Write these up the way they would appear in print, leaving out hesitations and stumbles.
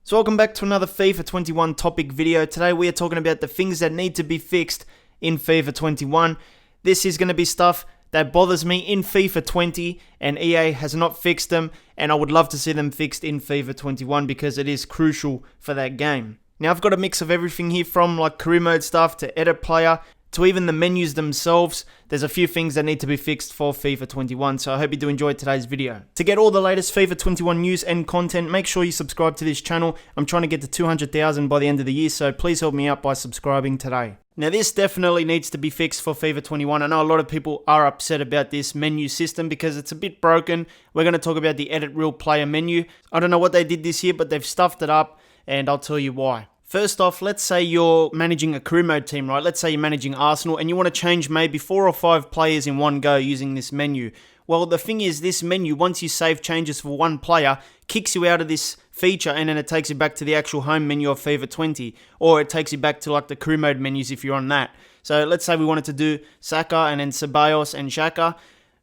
So welcome back to another FIFA 21 topic video. Today we are talking about the things that need to be fixed in FIFA 21. This is going to be stuff that bothers me in FIFA 20 and EA has not fixed them, and I would love to see them fixed in FIFA 21 because it is crucial for that game. Now I've got a mix of everything here, from like career mode stuff to edit player to even the menus themselves. There's a few things that need to be fixed for FIFA 21, so I hope you do enjoy today's video. To get all the latest FIFA 21 news and content, make sure you subscribe to this channel. I'm trying to get to 200,000 by the end of the year, so please help me out by subscribing today. Now this definitely needs to be fixed for FIFA 21. I know a lot of people are upset about this menu system because it's a bit broken. We're going to talk about the edit real player menu. I don't know what they did this year, but they've stuffed it up, and I'll tell you why. First off, let's say you're managing a career mode team, right? Let's say you're managing Arsenal and you want to change maybe 4 or 5 players in one go using this menu. Well, the thing is, this menu, once you save changes for one player, kicks you out of this feature and then it takes you back to the actual home menu of FIFA 20. Or it takes you back to like the career mode menus if you're on that. So let's say we wanted to do Saka and then Ceballos and Xhaka.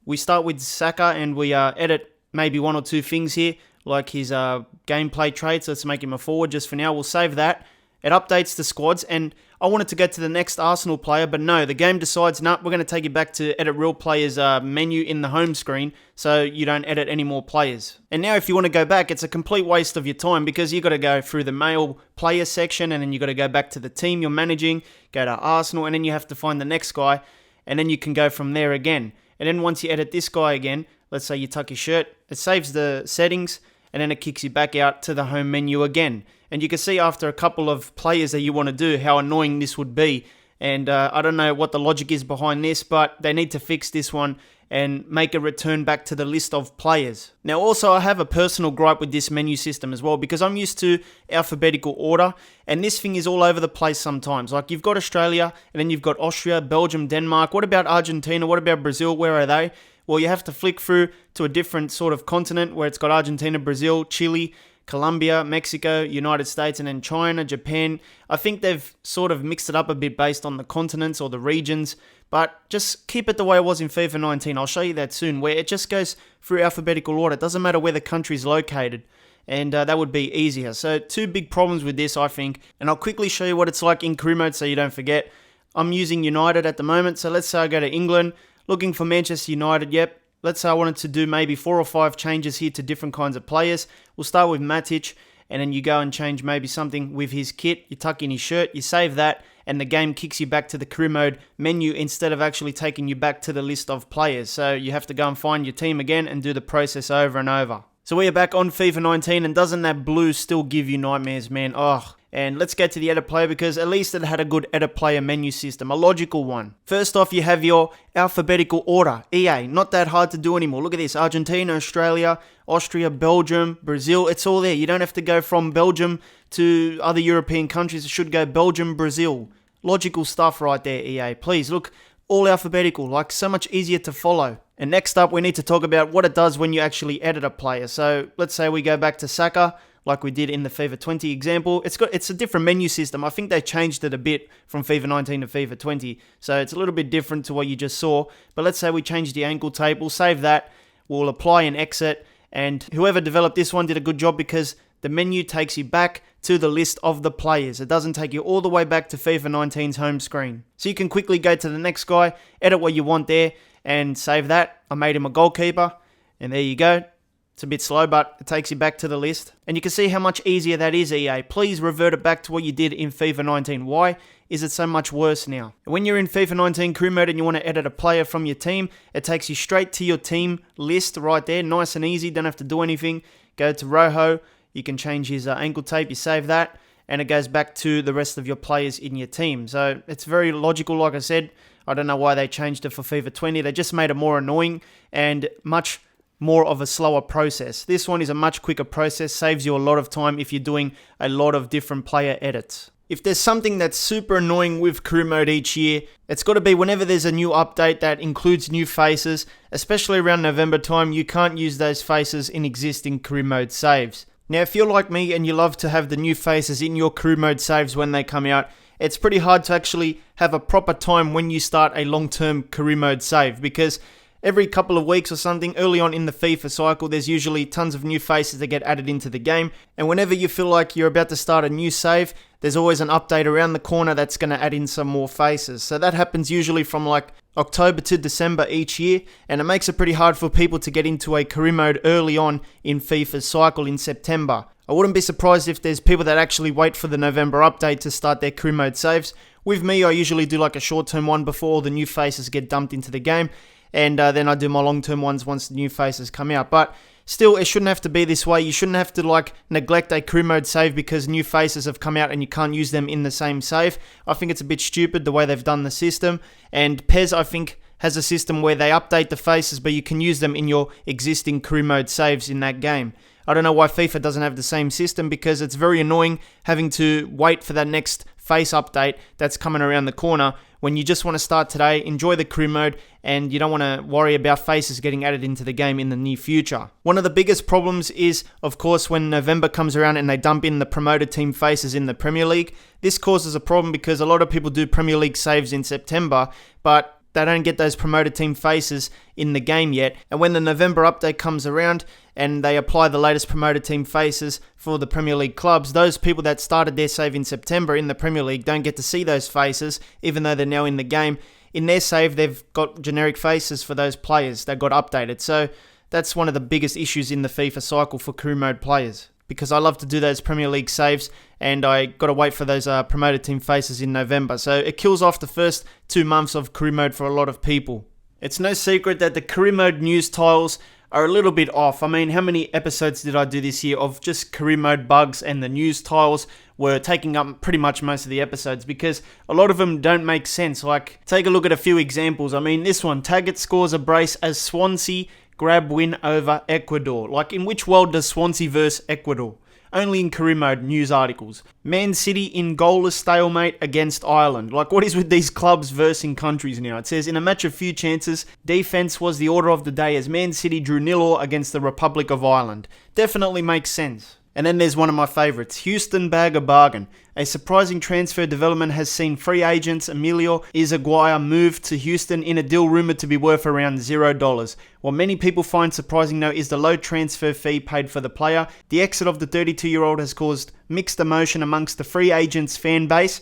We start with Saka and we edit maybe 1 or 2 things here, like his gameplay traits. Let's make him a forward just for now. We'll save that. It updates the squads, and I wanted to go to the next Arsenal player, but no, the game decides, nah, we're going to take you back to edit real players menu in the home screen, so you don't edit any more players. And now if you want to go back, it's a complete waste of your time because you've got to go through the male player section, and then you've got to go back to the team you're managing, go to Arsenal, and then you have to find the next guy, and then you can go from there again. And then once you edit this guy again, let's say you tuck your shirt, it saves the settings, and then it kicks you back out to the home menu again. And you can see after a couple of players that you want to do how annoying this would be. And I don't know what the logic is behind this, but they need to fix this one and make a return back to the list of players. Now also, I have a personal gripe with this menu system as well because I'm used to alphabetical order, and this thing is all over the place sometimes. Like, you've got Australia, and then you've got Austria, Belgium, Denmark. What about Argentina? What about Brazil? Where are they? Well, you have to flick through to a different sort of continent where it's got Argentina, Brazil, Chile, Colombia, Mexico, United States, and then China, Japan. I think they've sort of mixed it up a bit based on the continents or the regions, but just keep it the way it was in FIFA 19. I'll show you that soon, where it just goes through alphabetical order. It doesn't matter where the country's located, and that would be easier. So 2 big problems with this, I think, and I'll quickly show you what it's like in career mode so you don't forget. I'm using United at the moment, so let's say I go to England, looking for Manchester United, yep. Let's say I wanted to do maybe 4 or 5 changes here to different kinds of players. We'll start with Matic, and then you go and change maybe something with his kit. You tuck in his shirt, you save that, and the game kicks you back to the career mode menu instead of actually taking you back to the list of players. So you have to go and find your team again and do the process over and over. So we are back on FIFA 19, and doesn't that blue still give you nightmares, man? Oh. And let's get to the edit player because at least it had a good edit player menu system, a logical one. First off, you have your alphabetical order, EA. Not that hard to do anymore. Look at this, Argentina, Australia, Austria, Belgium, Brazil. It's all there. You don't have to go from Belgium to other European countries. It should go Belgium, Brazil. Logical stuff right there, EA. Please, look, all alphabetical, like so much easier to follow. And next up, we need to talk about what it does when you actually edit a player. So let's say we go back to Saka, like we did in the FIFA 20 example. It's a different menu system. I think they changed it a bit from FIFA 19 to FIFA 20. So it's a little bit different to what you just saw. But let's say we change the ankle tape. We'll save that. We'll apply and exit. And whoever developed this one did a good job because the menu takes you back to the list of the players. It doesn't take you all the way back to FIFA 19's home screen. So you can quickly go to the next guy, edit what you want there, and save that. I made him a goalkeeper. And there you go. It's a bit slow, but it takes you back to the list. And you can see how much easier that is, EA. Please revert it back to what you did in FIFA 19. Why is it so much worse now? When you're in FIFA 19 career mode and you want to edit a player from your team, it takes you straight to your team list right there. Nice and easy. Don't have to do anything. Go to Rojo. You can change his ankle tape. You save that. And it goes back to the rest of your players in your team. So it's very logical, like I said. I don't know why they changed it for FIFA 20. They just made it more annoying and much more of a slower process. This one is a much quicker process, saves you a lot of time if you're doing a lot of different player edits. If there's something that's super annoying with career mode each year, it's got to be whenever there's a new update that includes new faces, especially around November time, you can't use those faces in existing career mode saves. Now, if you're like me and you love to have the new faces in your career mode saves when they come out, it's pretty hard to actually have a proper time when you start a long-term career mode save because every couple of weeks or something, early on in the FIFA cycle, there's usually tons of new faces that get added into the game. And whenever you feel like you're about to start a new save, there's always an update around the corner that's going to add in some more faces. So that happens usually from like October to December each year, and it makes it pretty hard for people to get into a career mode early on in FIFA's cycle in September. I wouldn't be surprised if there's people that actually wait for the November update to start their career mode saves. With me, I usually do like a short-term one before all the new faces get dumped into the game, and then I do my long-term ones once the new faces come out. But still, it shouldn't have to be this way. You shouldn't have to like neglect a career mode save because new faces have come out and you can't use them in the same save. I think it's a bit stupid the way they've done the system. And PES, I think, has a system where they update the faces, but you can use them in your existing career mode saves in that game. I don't know why FIFA doesn't have the same system, because it's very annoying having to wait for that next face update that's coming around the corner when you just want to start today, enjoy the career mode, and you don't want to worry about faces getting added into the game in the near future. One of the biggest problems is, of course, when November comes around and they dump in the promoted team faces in the Premier League. This causes a problem because a lot of people do Premier League saves in September, but they don't get those promoted team faces in the game yet. And when the November update comes around and they apply the latest promoted team faces for the Premier League clubs, those people that started their save in September in the Premier League don't get to see those faces, even though they're now in the game. In their save, they've got generic faces for those players that got updated. So that's one of the biggest issues in the FIFA cycle for career mode players, because I love to do those Premier League saves and I got to wait for those promoted team faces in November. So it kills off the first 2 months of career mode for a lot of people. It's no secret that the career mode news tiles are a little bit off. I mean, how many episodes did I do this year of just career mode bugs, and the news tiles were taking up pretty much most of the episodes because a lot of them don't make sense. Like, take a look at a few examples. I mean, this one, Taggart scores a brace as Swansea grab win over Ecuador. Like, in which world does Swansea verse Ecuador? Only in career mode news articles. Man City in goalless stalemate against Ireland. Like, what is with these clubs versing countries now? It says, in a match of few chances, defense was the order of the day as Man City drew 0-0 against the Republic of Ireland. Definitely makes sense. And then there's one of my favourites, Houston bag a bargain. A surprising transfer development has seen free agents Emilio Izaguirre move to Houston in a deal rumoured to be worth around $0. What many people find surprising though is the low transfer fee paid for the player. The exit of the 32-year-old has caused mixed emotion amongst the free agents fan base.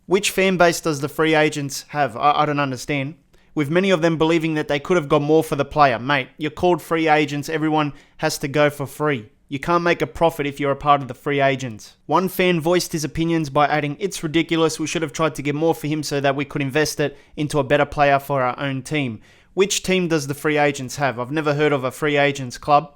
Which fan base does the free agents have? I don't understand. With many of them believing that they could have got more for the player. Mate, you're called free agents, everyone has to go for free. You can't make a profit if you're a part of the free agents. One fan voiced his opinions by adding, "It's ridiculous, we should have tried to get more for him so that we could invest it into a better player for our own team." Which team does the free agents have? I've never heard of a free agents club.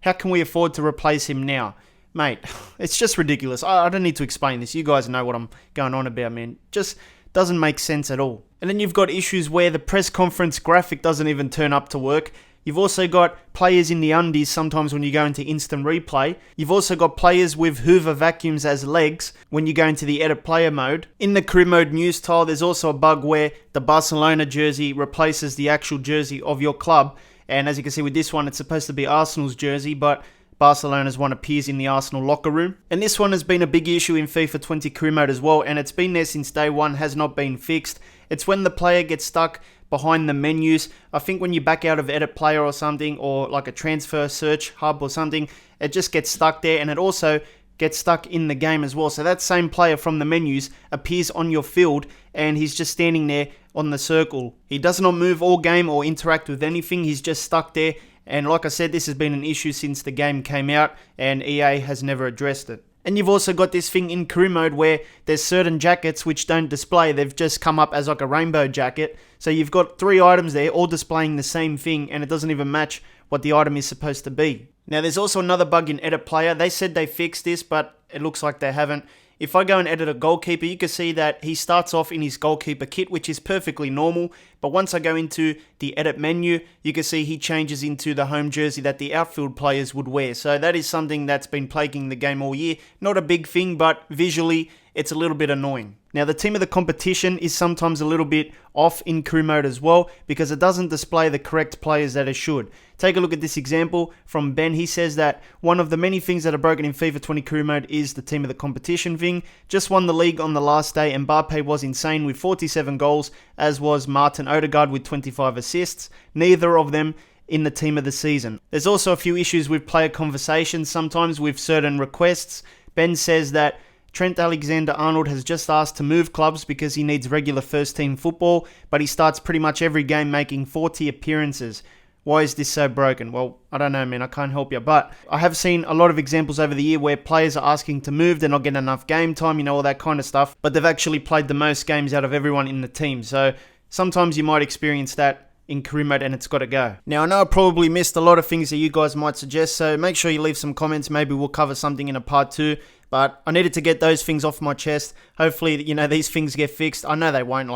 How can we afford to replace him now? Mate, it's just ridiculous. I don't need to explain this. You guys know what I'm going on about, man. Just doesn't make sense at all. And then you've got issues where the press conference graphic doesn't even turn up to work. You've also got players in the undies sometimes when you go into instant replay. You've also got players with Hoover vacuums as legs when you go into the edit player mode. In the career mode news tile, there's also a bug where the Barcelona jersey replaces the actual jersey of your club. And as you can see with this one, it's supposed to be Arsenal's jersey, but Barcelona's one appears in the Arsenal locker room. And this one has been a big issue in FIFA 20 career mode as well, and it's been there since day one, has not been fixed. It's when the player gets stuck behind the menus. I think when you back out of edit player or something, or like a transfer search hub or something, it just gets stuck there, and it also gets stuck in the game as well. So that same player from the menus appears on your field and he's just standing there on the circle. He does not move all game or interact with anything. He's just stuck there. And like I said, this has been an issue since the game came out and EA has never addressed it. And you've also got this thing in career mode where there's certain jackets which don't display. They've just come up as like a rainbow jacket. So you've got 3 items there all displaying the same thing and it doesn't even match what the item is supposed to be. Now there's also another bug in edit player. They said they fixed this, but it looks like they haven't. If I go and edit a goalkeeper, you can see that he starts off in his goalkeeper kit, which is perfectly normal. But once I go into the edit menu, you can see he changes into the home jersey that the outfield players would wear. So that is something that's been plaguing the game all year. Not a big thing, but visually it's a little bit annoying. Now, the team of the competition is sometimes a little bit off in crew mode as well because it doesn't display the correct players that it should. Take a look at this example from Ben. He says that one of the many things that are broken in FIFA 20 crew mode is the team of the competition thing. Just won the league on the last day. Mbappe was insane with 47 goals, as was Martin Odegaard with 25 assists. Neither of them in the team of the season. There's also a few issues with player conversations sometimes with certain requests. Ben says that Trent Alexander-Arnold has just asked to move clubs because he needs regular first-team football, but he starts pretty much every game making 40 appearances. Why is this so broken? Well, I don't know, man. I can't help you. But I have seen a lot of examples over the year where players are asking to move. They're not getting enough game time, all that kind of stuff. But they've actually played the most games out of everyone in the team. So sometimes you might experience that in career mode and it's got to go. Now, I know I probably missed a lot of things that you guys might suggest, so make sure you leave some comments. Maybe we'll cover something in a part 2. But I needed to get those things off my chest. Hopefully, these things get fixed. I know they won't.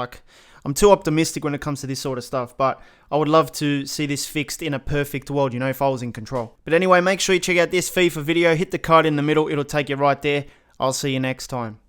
I'm too optimistic when it comes to this sort of stuff, but I would love to see this fixed in a perfect world, if I was in control. But anyway, make sure you check out this FIFA video. Hit the card in the middle. It'll take you right there. I'll see you next time.